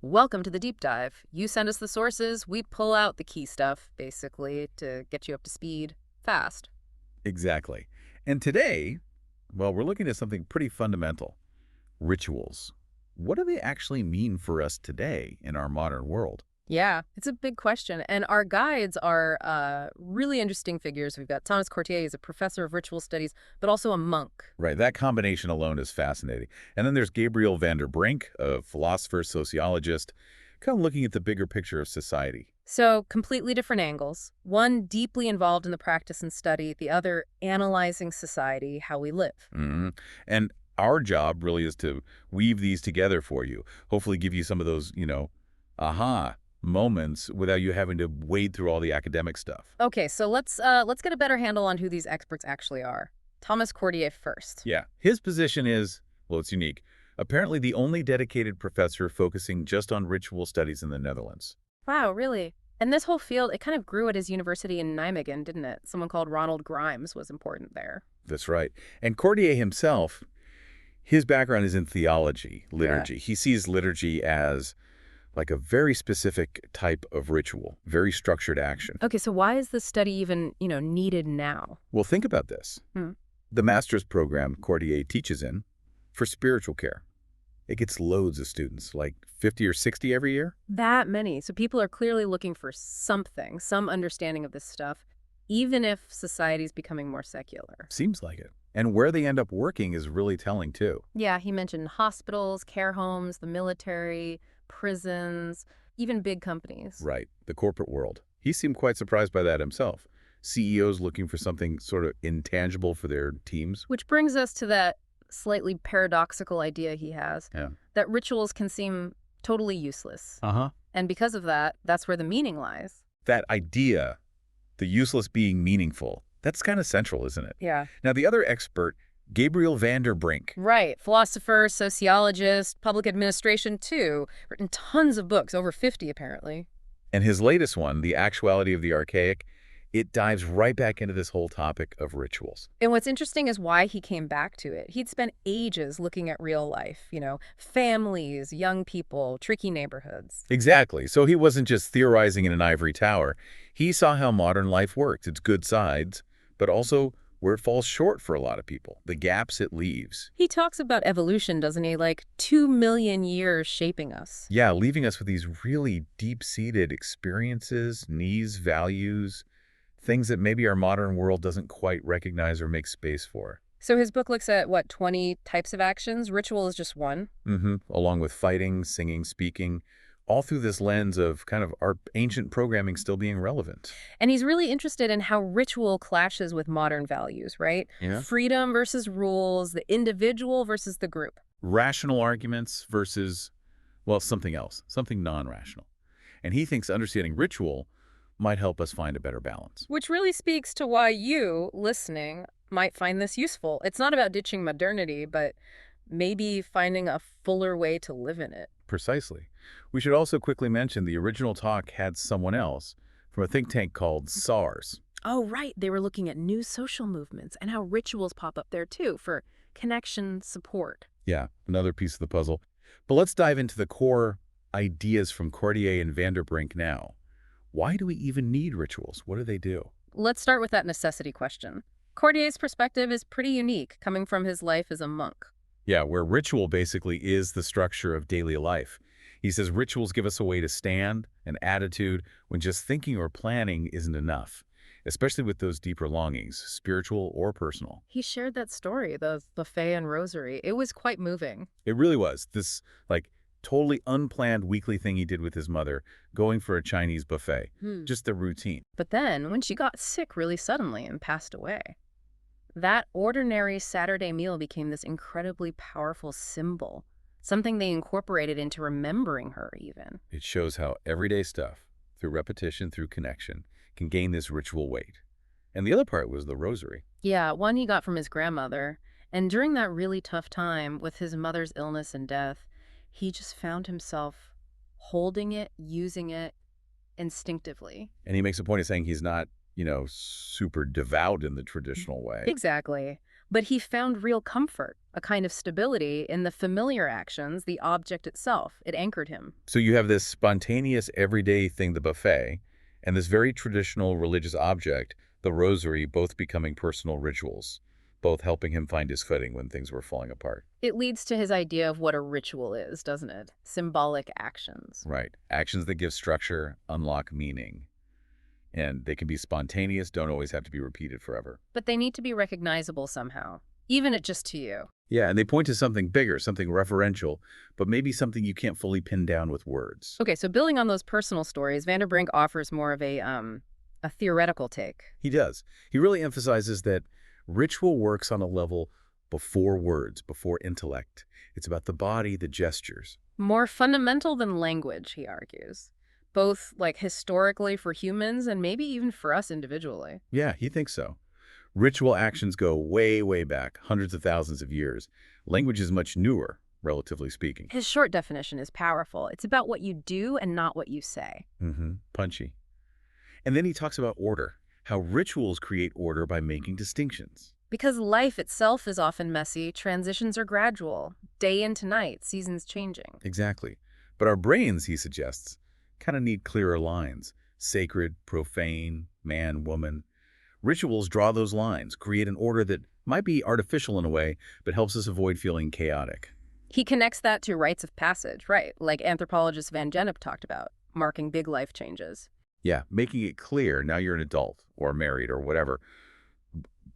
Welcome to the deep dive. You send us the sources, we pull out the key stuff, basically, to get you up to speed fast. Exactly. And today, well, we're looking at something pretty fundamental, rituals. What do they actually mean for us today in our modern world? Yeah, it's a big question. And our guides are really interesting figures. We've got Thomas Courtier, he's a professor of ritual studies, but also a monk. Right, that combination alone is fascinating. And then there's Gabriel van der Brink, a philosopher, sociologist, kind of looking at the bigger picture of society. So, completely different angles. One deeply involved in the practice and study, the other analyzing society, how we live. hmm And our job really is to weave these together for you, hopefully give you some of those, aha moments without you having to wade through all the academic stuff. Okay, so let's get a better handle on who these experts actually are. Thomas Courtier first. Yeah. His position is, well, it's unique. Apparently the only dedicated professor focusing just on ritual studies in the Netherlands. Wow, really? And this whole field, it kind of grew at his university in Nijmegen, didn't it? Someone called Ronald Grimes was important there. That's right. And Cordier himself, his background is in theology, Yeah. liturgy. He sees liturgy as like a very specific type of ritual, very structured action. Okay, so why is this study even, needed now? Well, think about this. Hmm. The master's program Cordier teaches in for spiritual care. It gets loads of students, like 50 or 60 every year. That many. So people are clearly looking for something, some understanding of this stuff, even if society's becoming more secular. Seems like it. And where they end up working is really telling, too. Yeah, he mentioned hospitals, care homes, the military, prisons, even big companies. Right, the corporate world. He seemed quite surprised by that himself. CEOs looking for something sort of intangible for their teams. Which brings us to that slightly paradoxical idea he has, Yeah. that rituals can seem totally useless. Uh-huh. And because of that, that's where the meaning lies. That idea, the useless being meaningful, that's kind of central, isn't it? Yeah. Now, the other expert, Gabriel van der Brink. Right. Philosopher, sociologist, public administration too. Written tons of books, over 50 apparently. And his latest one, The Actuality of the Archaic, it dives right back into this whole topic of rituals. And what's interesting is why he came back to it. He'd spent ages looking at real life, families, young people, tricky neighborhoods. Exactly. So he wasn't just theorizing in an ivory tower. He saw how modern life works, its good sides, but also where it falls short for a lot of people, the gaps it leaves. He talks about evolution, doesn't he? Like 2 million years shaping us. Yeah, leaving us with these really deep-seated experiences, needs, values, things that maybe our modern world doesn't quite recognize or make space for. So his book looks at, what, 20 types of actions? Ritual is just one. Along with fighting, singing, speaking, all through this lens of kind of our ancient programming still being relevant. And he's really interested in how ritual clashes with modern values, right? Yeah. Freedom versus rules, the individual versus the group. Rational arguments versus, well, something else, something non-rational. And he thinks understanding ritual might help us find a better balance. Which really speaks to why you, listening, might find this useful. It's not about ditching modernity, but maybe finding a fuller way to live in it. Precisely. We should also quickly mention the original talk had someone else from a think tank called SARS. Oh, right. They were looking at new social movements and how rituals pop up there, too, for connection support. Yeah, another piece of the puzzle. But let's dive into the core ideas from Cordier and van der Brink now. Why do we even need rituals? What do they do? Let's start with that necessity question. Cortier's perspective is pretty unique, coming from his life as a monk. Yeah, where ritual basically is the structure of daily life. He says rituals give us a way to stand, an attitude, when just thinking or planning isn't enough, especially with those deeper longings, spiritual or personal. He shared that story, the buffet and rosary. It was quite moving. It really was. This, totally unplanned weekly thing he did with his mother, going for a Chinese buffet. Just the routine. But then, when she got sick really suddenly and passed away, that ordinary Saturday meal became this incredibly powerful symbol, something they incorporated into remembering her even. It shows how everyday stuff, through repetition, through connection, can gain this ritual weight. And the other part was the rosary. Yeah, one he got from his grandmother. And during that really tough time with his mother's illness and death, he just found himself holding it, using it instinctively. And he makes a point of saying he's not, super devout in the traditional way. Exactly. But he found real comfort, a kind of stability in the familiar actions, the object itself. It anchored him. So you have this spontaneous everyday thing, the buffet, and this very traditional religious object, the rosary, both becoming personal rituals, both helping him find his footing when things were falling apart. It leads to his idea of what a ritual is, doesn't it? Symbolic actions. Right. Actions that give structure, unlock meaning. And they can be spontaneous, don't always have to be repeated forever. But they need to be recognizable somehow, even at just to you. Yeah, and they point to something bigger, something referential, but maybe something you can't fully pin down with words. Okay, so building on those personal stories, Vanderbrink offers more of a theoretical take. He does. He really emphasizes that ritual works on a level before words, before intellect. It's about the body, the gestures. More fundamental than language, he argues. Both, like, historically for humans and maybe even for us individually. Yeah, he thinks so. Ritual actions go way, way back, hundreds of thousands of years. Language is much newer, relatively speaking. His short definition is powerful. It's about what you do and not what you say. Punchy. And then he talks about order, how rituals create order by making distinctions. Because life itself is often messy, transitions are gradual. Day into night, seasons changing. Exactly. But our brains, he suggests, kind of need clearer lines. Sacred, profane, man, woman. Rituals draw those lines, create an order that might be artificial in a way, but helps us avoid feeling chaotic. He connects that to rites of passage, right, like anthropologist Van Gennep talked about, marking big life changes. Yeah, making it clear now you're an adult or married or whatever.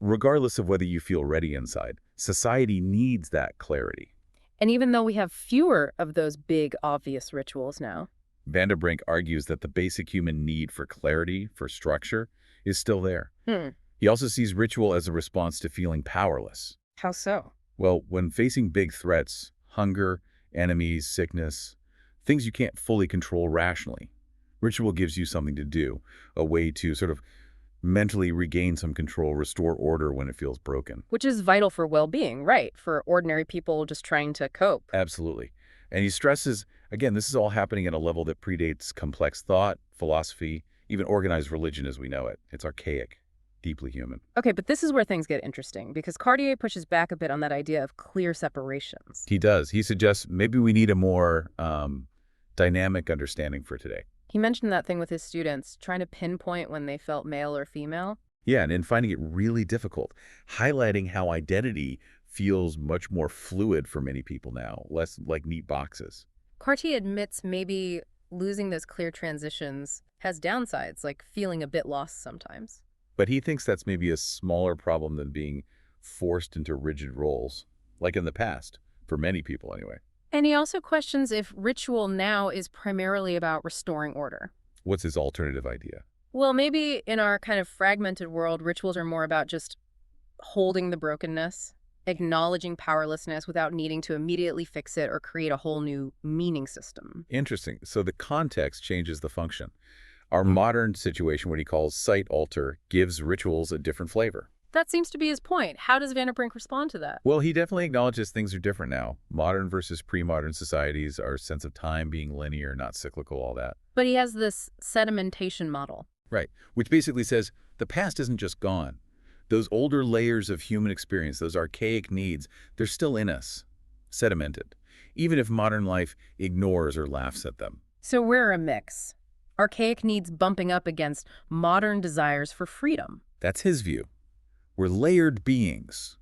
Regardless of whether you feel ready inside, society needs that clarity. And even though we have fewer of those big, obvious rituals now. Vanderbrink argues that the basic human need for clarity, for structure, is still there. He also sees ritual as a response to feeling powerless. How so? Well, when facing big threats, hunger, enemies, sickness, things you can't fully control rationally, ritual gives you something to do, a way to sort of mentally regain some control, restore order when it feels broken. Which is vital for well-being, right, for ordinary people just trying to cope. Absolutely. And he stresses, again, this is all happening at a level that predates complex thought, philosophy, even organized religion as we know it. It's archaic, deeply human. Okay, but this is where things get interesting, because Cartier pushes back a bit on that idea of clear separations. He does. He suggests maybe we need a more dynamic understanding for today. He mentioned that thing with his students, trying to pinpoint when they felt male or female. Yeah, and in finding it really difficult, highlighting how identity feels much more fluid for many people now, less like neat boxes. Cartier admits maybe losing those clear transitions has downsides, like feeling a bit lost sometimes. But he thinks that's maybe a smaller problem than being forced into rigid roles, like in the past, for many people anyway. And he also questions if ritual now is primarily about restoring order. What's his alternative idea? Well, maybe in our kind of fragmented world, rituals are more about just holding the brokenness, acknowledging powerlessness without needing to immediately fix it or create a whole new meaning system. Interesting. So the context changes the function. Our modern situation, what he calls site alter, gives rituals a different flavor. That seems to be his point. How does Vanderbrink respond to that? Well, he definitely acknowledges things are different now. Modern versus pre-modern societies, our sense of time being linear, not cyclical, all that. But he has this sedimentation model. Right, which basically says the past isn't just gone. Those older layers of human experience, those archaic needs, they're still in us, sedimented, even if modern life ignores or laughs at them. So we're a mix. Archaic needs bumping up against modern desires for freedom. That's his view. We're layered beings.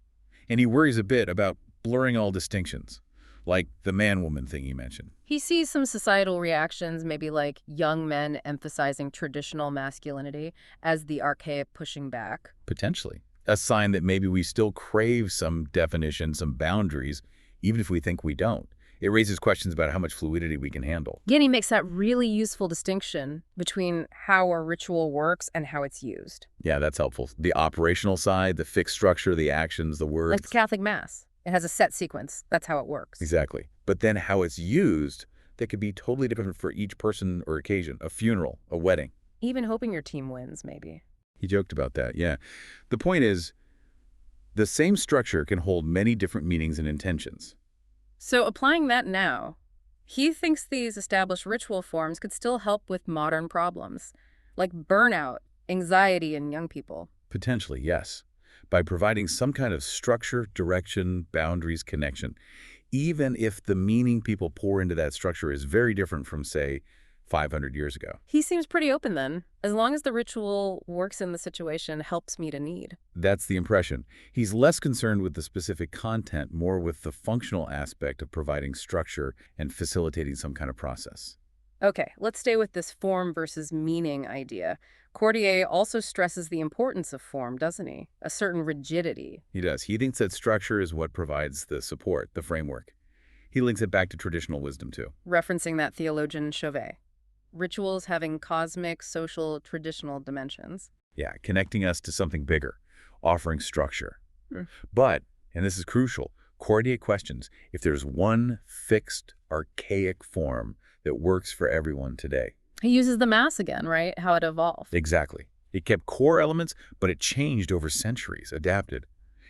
And he worries a bit about blurring all distinctions, like the man-woman thing he mentioned. He sees some societal reactions, maybe like young men emphasizing traditional masculinity as the archaic pushing back. Potentially. A sign that maybe we still crave some definition, some boundaries, even if we think we don't. It raises questions about how much fluidity we can handle. Again, he makes that really useful distinction between how a ritual works and how it's used. Yeah, that's helpful. The operational side, the fixed structure, the actions, the words. Like the Catholic Mass. It has a set sequence. That's how it works. Exactly. But then how it's used, that could be totally different for each person or occasion. A funeral, a wedding. Even hoping your team wins, maybe. He joked about that, yeah. The point is, the same structure can hold many different meanings and intentions. So applying that now, he thinks these established ritual forms could still help with modern problems, like burnout, anxiety in young people. Potentially, yes. by providing some kind of structure, direction, boundaries, connection, even if the meaning people pour into that structure is very different from, say, 500 years ago. He seems pretty open then, as long as the ritual works in the situation, helps meet a need. That's the impression. He's less concerned with the specific content, more with the functional aspect of providing structure and facilitating some kind of process. Okay, let's stay with this form versus meaning idea. Cordier also stresses the importance of form, doesn't he? A certain rigidity. He does. He thinks that structure is what provides the support, the framework. He links it back to traditional wisdom, too. Referencing that theologian Chauvet. Rituals having cosmic, social, traditional dimensions. Yeah, connecting us to something bigger, offering structure. Hmm. But, and this is crucial, Cordier questions if there's one fixed, archaic form that works for everyone today. He uses the Mass again, right? How it evolved. Exactly. It kept core elements, but it changed over centuries, adapted.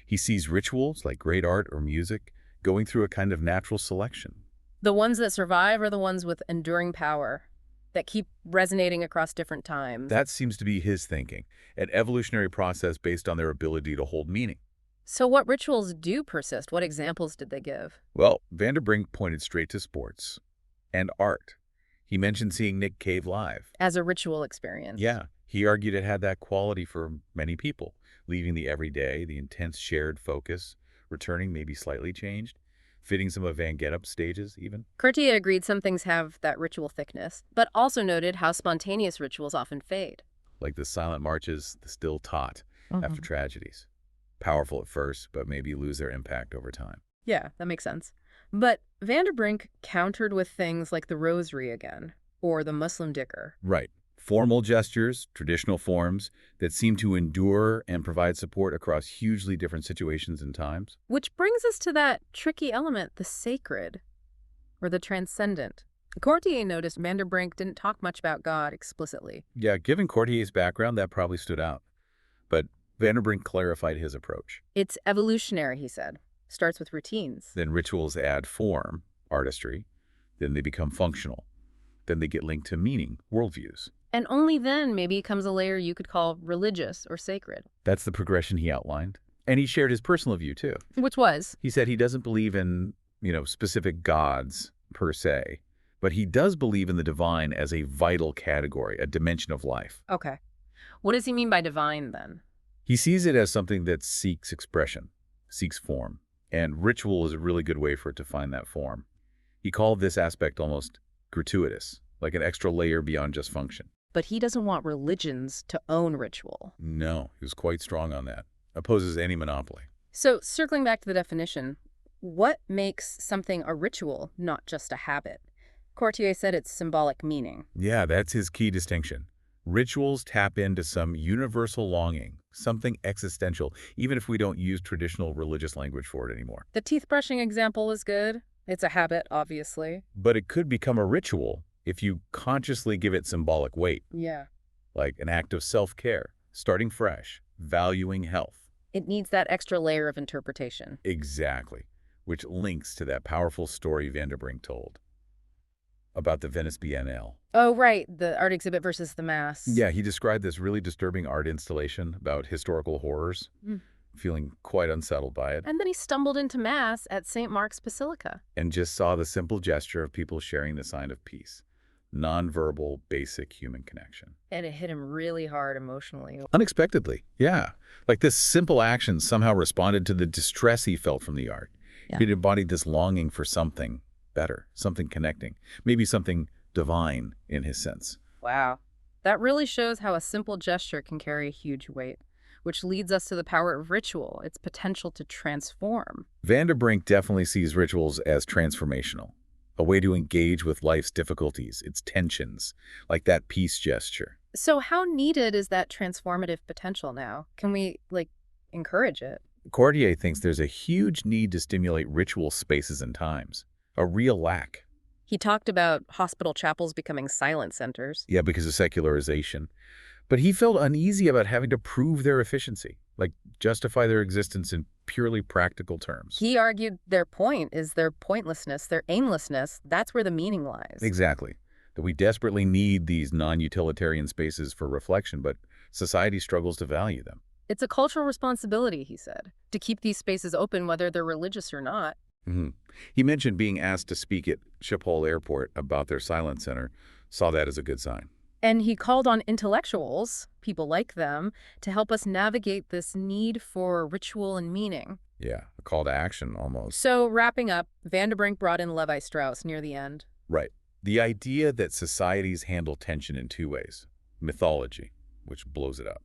He sees rituals, like great art or music, going through a kind of natural selection. The ones that survive are the ones with enduring power, that keep resonating across different times. That seems to be his thinking, an evolutionary process based on their ability to hold meaning. So what rituals do persist? What examples did they give? Well, Van der Brink pointed straight to sports and art. He mentioned seeing Nick Cave live. As a ritual experience. Yeah, he argued it had that quality for many people, leaving the everyday, the intense shared focus, returning maybe slightly changed, fitting some of Van Getup's stages even. Cartier agreed some things have that ritual thickness, but also noted how spontaneous rituals often fade. Like the silent marches, the still taught after tragedies. Powerful at first, but maybe lose their impact over time. Yeah, that makes sense. But Van der Brink countered with things like the rosary again, or the Muslim dhikr. Right. Formal gestures, traditional forms that seem to endure and provide support across hugely different situations and times. Which brings us to that tricky element, the sacred, or the transcendent. Cartier noticed Van der Brink didn't talk much about God explicitly. Yeah, given Cortier's background, that probably stood out. But Van der Brink clarified his approach. It's evolutionary, he said. Starts with routines. Then rituals add form, artistry. Then they become functional. Then they get linked to meaning, worldviews. And only then maybe comes a layer you could call religious or sacred. That's the progression he outlined. And he shared his personal view, too. Which was? He said he doesn't believe in, specific gods per se, but he does believe in the divine as a vital category, a dimension of life. Okay. What does he mean by divine, then? He sees it as something that seeks expression, seeks form, and ritual is a really good way for it to find that form. He called this aspect almost gratuitous, like an extra layer beyond just function. But he doesn't want religions to own ritual. No, he was quite strong on that. Opposes any monopoly. So, circling back to the definition, what makes something a ritual, not just a habit? Cartier said it's symbolic meaning. Yeah, that's his key distinction. Rituals tap into some universal longing, something existential, even if we don't use traditional religious language for it anymore. The teeth brushing example is good. It's a habit, obviously. But it could become a ritual if you consciously give it symbolic weight, Yeah. like an act of self-care, starting fresh, valuing health. It needs that extra layer of interpretation. Exactly, which links to that powerful story Van der Brink told about the Venice Biennale. Oh, right. The art exhibit versus the Mass. Yeah, he described this really disturbing art installation about historical horrors, feeling quite unsettled by it, And then he stumbled into Mass at St. Mark's Basilica. and just saw the simple gesture of people sharing the sign of peace. Nonverbal, basic human connection. And it hit him really hard emotionally. Unexpectedly, yeah. Like this simple action somehow responded to the distress he felt from the art. Yeah. It embodied this longing for something better, something connecting, maybe something divine in his sense. Wow. That really shows how a simple gesture can carry a huge weight, which leads us to the power of ritual, its potential to transform. Van der Brink definitely sees rituals as transformational, a way to engage with life's difficulties, its tensions, like that peace gesture. So how needed is that transformative potential now? Can we, encourage it? Cordier thinks there's a huge need to stimulate ritual spaces and times, a real lack. He talked about hospital chapels becoming silent centers. Yeah, because of secularization. But he felt uneasy about having to prove their efficiency, like justify their existence in purely practical terms. He argued their point is their pointlessness, their aimlessness. That's where the meaning lies. Exactly. That we desperately need these non-utilitarian spaces for reflection, but society struggles to value them. It's a cultural responsibility, he said, to keep these spaces open whether they're religious or not. Hmm. He mentioned being asked to speak at Schiphol Airport about their silence center, saw that as a good sign. And he called on intellectuals, people like them, to help us navigate this need for ritual and meaning. Yeah, a call to action almost. So, wrapping up, Vanderbrink brought in Levi Strauss near the end. Right. The idea that societies handle tension in two ways. Mythology, which blows it up.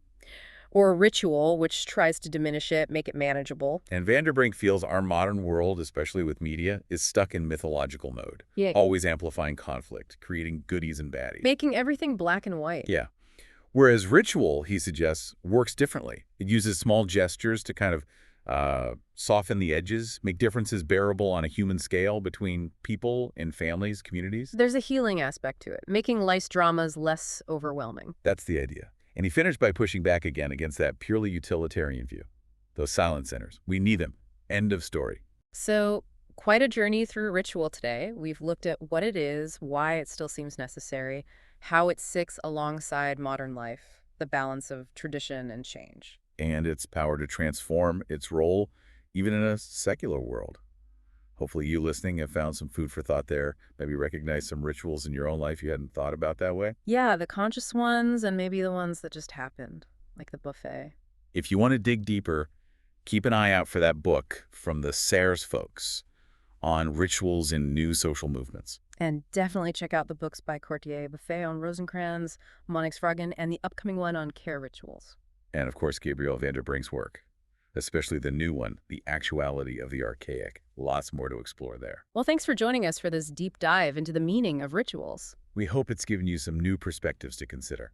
Or ritual, which tries to diminish it, make it manageable. And Vanderbrink feels our modern world, especially with media, is stuck in mythological mode, Yeah. always amplifying conflict, creating goodies and baddies. Making everything black and white. Yeah. Whereas ritual, he suggests, works differently. It uses small gestures to kind of soften the edges, make differences bearable on a human scale between people and families, communities. There's a healing aspect to it, making life's dramas less overwhelming. That's the idea. And he finished by pushing back again against that purely utilitarian view. Those silent centers, we need them. End of story. So, quite a journey through ritual today. We've looked at what it is, why it still seems necessary, how it sits alongside modern life, the balance of tradition and change. And its power to transform its role, even in a secular world. Hopefully you listening have found some food for thought there, maybe recognize some rituals in your own life you hadn't thought about that way. Yeah, the conscious ones and maybe the ones that just happened, like the buffet. If you want to dig deeper, keep an eye out for that book from the Sayers folks on rituals in new social movements. And definitely check out the books by Courtier Buffet on Rosencrantz, Monix Fragen, and the upcoming one on care rituals. And of course, Gabriel Vanderbrink's work, especially the new one, The Actuality of the Archaic. Lots more to explore there. Well, thanks for joining us for this deep dive into the meaning of rituals. We hope it's given you some new perspectives to consider.